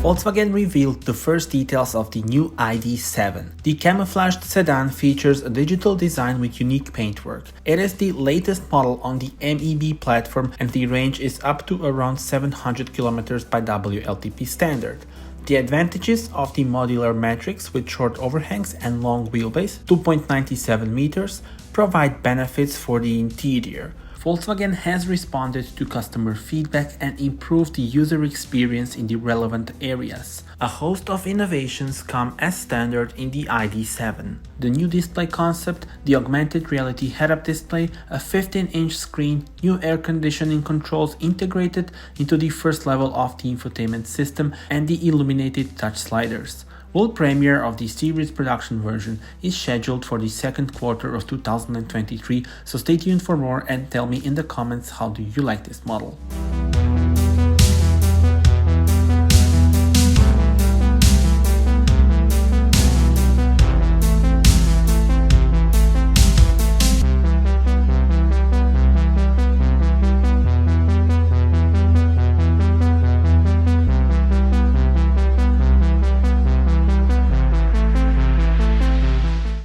Volkswagen revealed the first details of the new ID.7. The camouflaged sedan features a digital design with unique paintwork. It is the latest model on the MEB platform and the range is up to around 700 km by WLTP standard. The advantages of the modular matrix with short overhangs and long wheelbase, 2.97 meters, provide benefits for the interior. Volkswagen has responded to customer feedback and improved the user experience in the relevant areas. A host of innovations come as standard in the ID.7. The new display concept, the augmented reality head-up display, a 15-inch screen, new air conditioning controls integrated into the first level of the infotainment system, and the illuminated touch sliders. World premiere of the series production version is scheduled for the second quarter of 2023, so stay tuned for more and tell me in the comments how do you like this model.